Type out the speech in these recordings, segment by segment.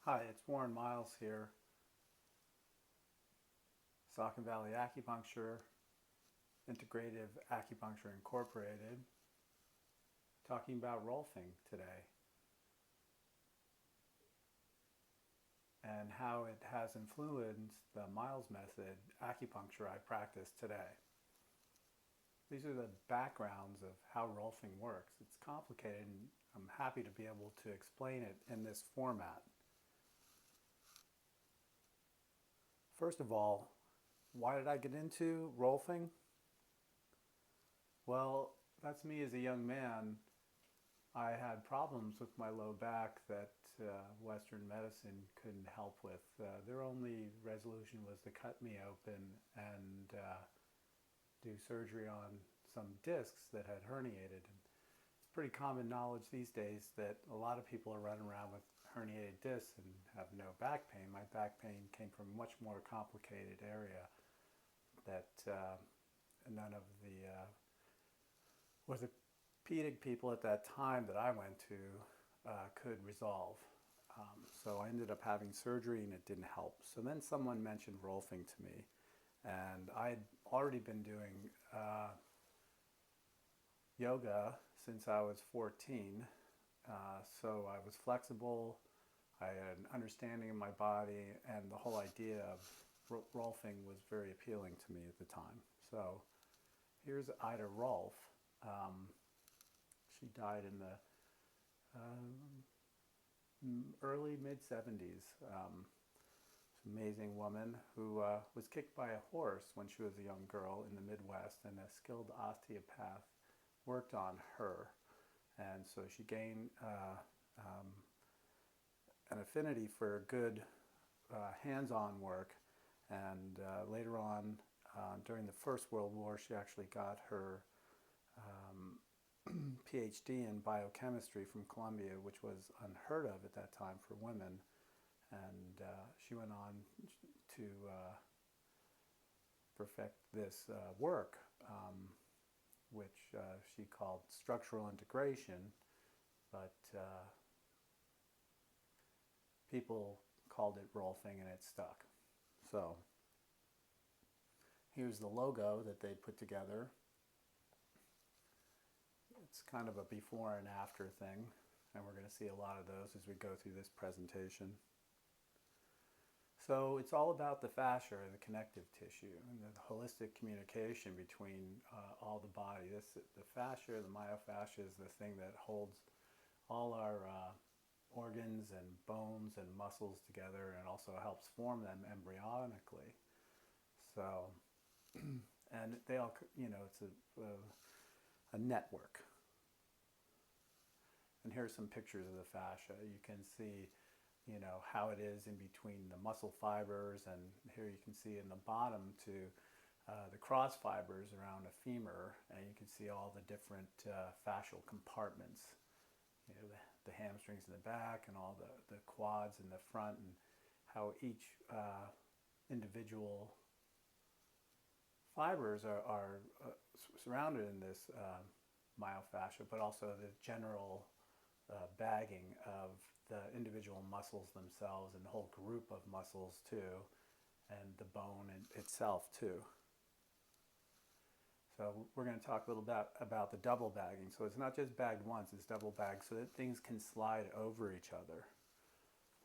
Hi, it's Warren Miles here, Saucon Valley Acupuncture, Integrative Acupuncture Incorporated, talking about Rolfing today and how it has influenced the Miles method acupuncture I practice today. These are the backgrounds of how Rolfing works. It's complicated and I'm happy to be able to explain it in this format. First of all, why did I get into Rolfing? Well, that's me as a young man. I had problems with my low back that Western medicine couldn't help with. Their only resolution was to cut me open and do surgery on some discs that had herniated. And it's pretty common knowledge these days that a lot of people are running around with herniated discs and have no back pain. My back pain came from a much more complicated area that none of the orthopedic people at that time that I went to could resolve. So I ended up having surgery and it didn't help. So then someone mentioned Rolfing to me, and I had already been doing yoga since I was 14. So I was flexible, I had an understanding of my body, and the whole idea of Rolfing was very appealing to me at the time. So here's Ida Rolf. She died in the early mid 70s. Amazing woman who was kicked by a horse when she was a young girl in the Midwest, and a skilled osteopath worked on her, and so she gained an affinity for good hands-on work. And later on, during the First World War, she actually got her PhD in biochemistry from Columbia, which was unheard of at that time for women. And she went on to perfect this work, which she called structural integration, but people called it Rolfing and it stuck. So here's the logo that they put together. It's kind of a before and after thing, and we're going to see a lot of those as we go through this presentation. So it's all about the fascia, or the connective tissue, and the holistic communication between all the body. The fascia, the myofascia, is the thing that holds all our organs and bones and muscles together, and also helps form them embryonically. So, and they all, it's a network. And here's some pictures of the fascia. You can see, how it is in between the muscle fibers, and here you can see in the bottom to the cross fibers around a femur, and you can see all the different fascial compartments. The hamstrings in the back, and all the quads in the front, and how each individual fibers are surrounded in this myofascia, but also the general bagging of the individual muscles themselves, and the whole group of muscles too, and the bone itself too. So we're going to talk a little bit about the double bagging. So it's not just bagged once, it's double bagged so that things can slide over each other.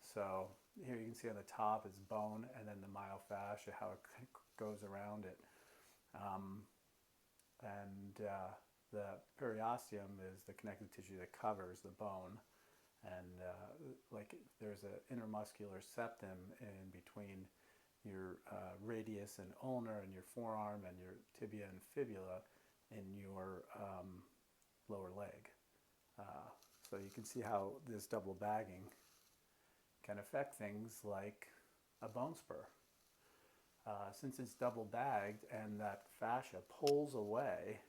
So here you can see on the top is bone, and then the myofascia, how it goes around it. The periosteum is the connective tissue that covers the bone. And like there's an intermuscular septum in between your radius and ulnar, and your forearm, and your tibia and fibula in your lower leg. So you can see how this double bagging can affect things like a bone spur. Since it's double bagged and that fascia pulls away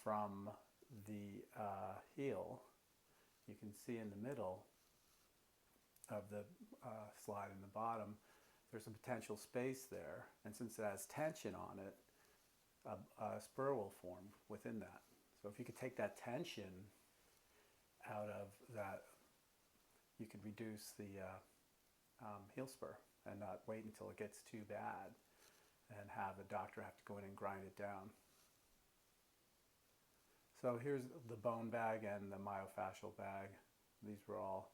from the heel, you can see in the middle of the slide in the bottom, there's a potential space there, and since it has tension on it, a spur will form within that. So if you could take that tension out of that, you could reduce the heel spur and not wait until it gets too bad and have the doctor have to go in and grind it down. So here's the bone bag and the myofascial bag. These were all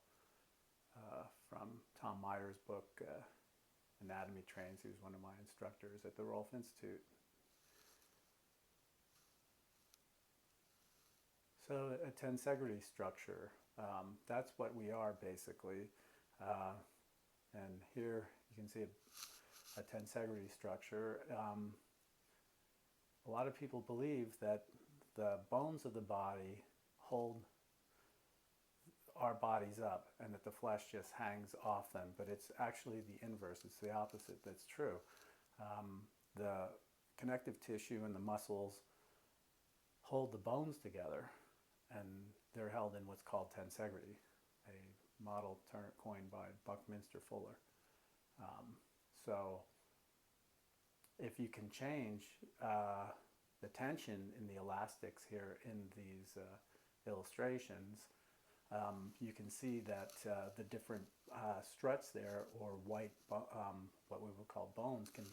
from Tom Meyer's book, Anatomy Trains. He was one of my instructors at the Rolf Institute. So a tensegrity structure, that's what we are basically. And here you can see a tensegrity structure. A lot of people believe that the bones of the body hold our bodies up and that the flesh just hangs off them, but it's actually the inverse. It's the opposite that's true. The connective tissue and the muscles hold the bones together, and they're held in what's called tensegrity, a model coined by Buckminster Fuller. So if you can change the tension in the elastics here in these illustrations, you can see that the different struts there, or white, what we would call bones, can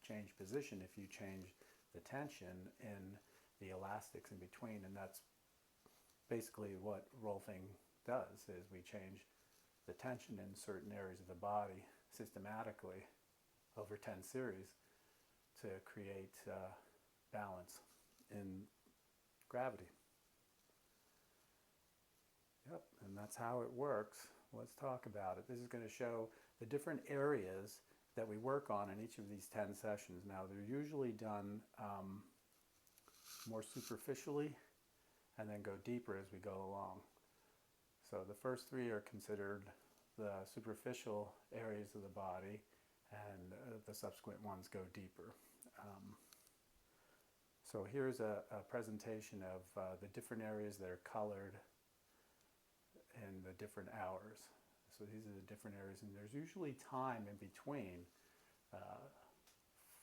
change position if you change the tension in the elastics in between. And that's basically what Rolfing does, is we change the tension in certain areas of the body systematically over 10 series to create balance in gravity. Yep, and that's how it works. Let's talk about it. This is going to show the different areas that we work on in each of these 10 sessions. Now, they're usually done more superficially and then go deeper as we go along. So the first 3 are considered the superficial areas of the body, and the subsequent ones go deeper. So here's a presentation of the different areas that are colored in the different hours. So these are the different areas, and there's usually time in between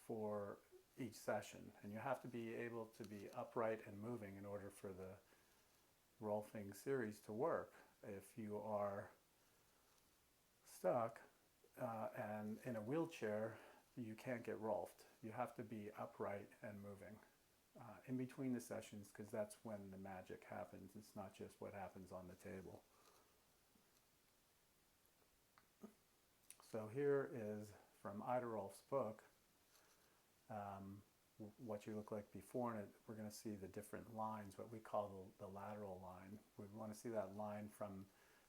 for each session, and you have to be able to be upright and moving in order for the Rolfing series to work. If you are stuck and in a wheelchair, you can't get Rolfed. You have to be upright and moving in between the sessions, because that's when the magic happens. It's not just what happens on the table. So here is from Ida Rolf's book, what you look like before, and we're going to see the different lines, what we call the lateral line. We want to see that line from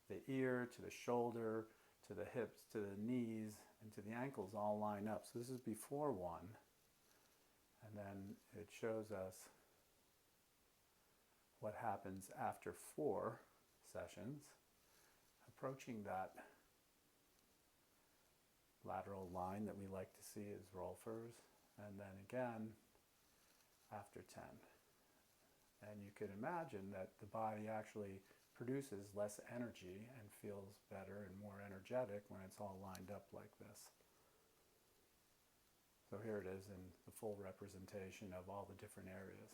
the ear to the shoulder to the hips to the knees and to the ankles all line up. So this is before 1, and then it shows us what happens after 4 sessions, approaching that lateral line that we like to see as Rolfers, and then again after 10. And you could imagine that the body actually produces less energy and feels better and more energetic when it's all lined up like this. So here it is in the full representation of all the different areas.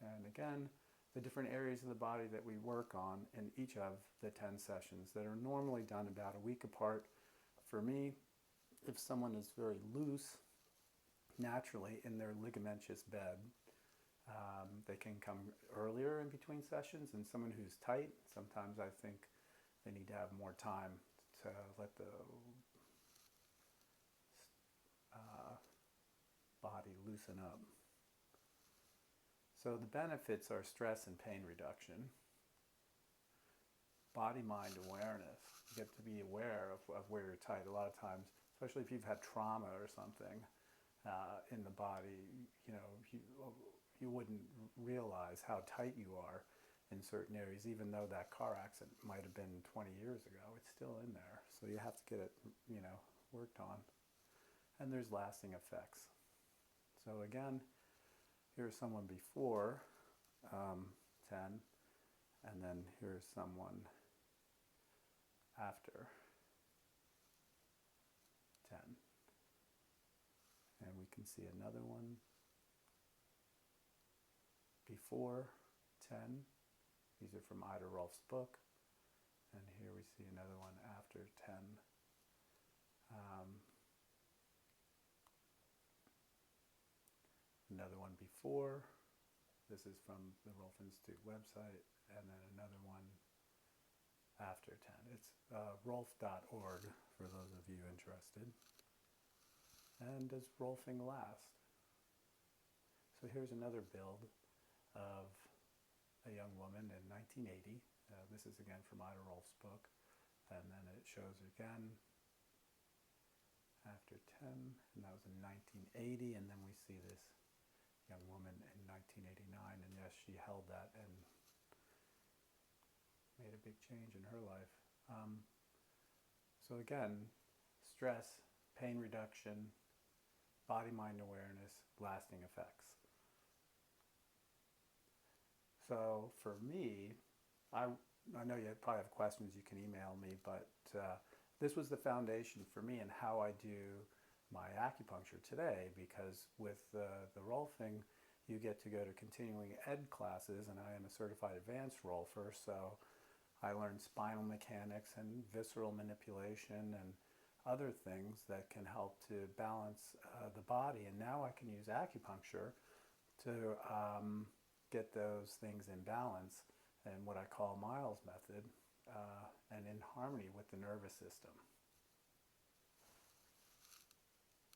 And again, the different areas of the body that we work on in each of the 10 sessions that are normally done about a week apart. For me, if someone is very loose naturally in their ligamentous bed, they can come earlier in between sessions, and someone who's tight, sometimes I think they need to have more time to let the body loosen up. So the benefits are stress and pain reduction, body-mind awareness. You get to be aware of where you're tight. A lot of times, especially if you've had trauma or something in the body, you wouldn't realize how tight you are in certain areas, even though that car accident might have been 20 years ago. It's still in there. So you have to get it, worked on. And there's lasting effects. So again, here's someone before 10, and then here's someone after 10. And we can see another one before 10, These are from Ida Rolf's book. And here we see another one after 10. Another one before. This is from the Rolf Institute website. And then another one after 10. It's rolf.org for those of you interested. And does Rolfing last? So here's another build of a young woman in 1980. This is again from Ida Rolf's book. And then it shows again after 10, and that was in 1980. And then we see this young woman in 1989. And yes, she held that and made a big change in her life. So again, stress, pain reduction, body-mind awareness, lasting effects. So for me, I know you probably have questions, you can email me, but this was the foundation for me and how I do my acupuncture today, because with the Rolfing, you get to go to continuing ed classes, and I am a certified advanced Rolfer, so I learned spinal mechanics and visceral manipulation and other things that can help to balance the body. And now I can use acupuncture to get those things in balance and what I call Miles' method and in harmony with the nervous system.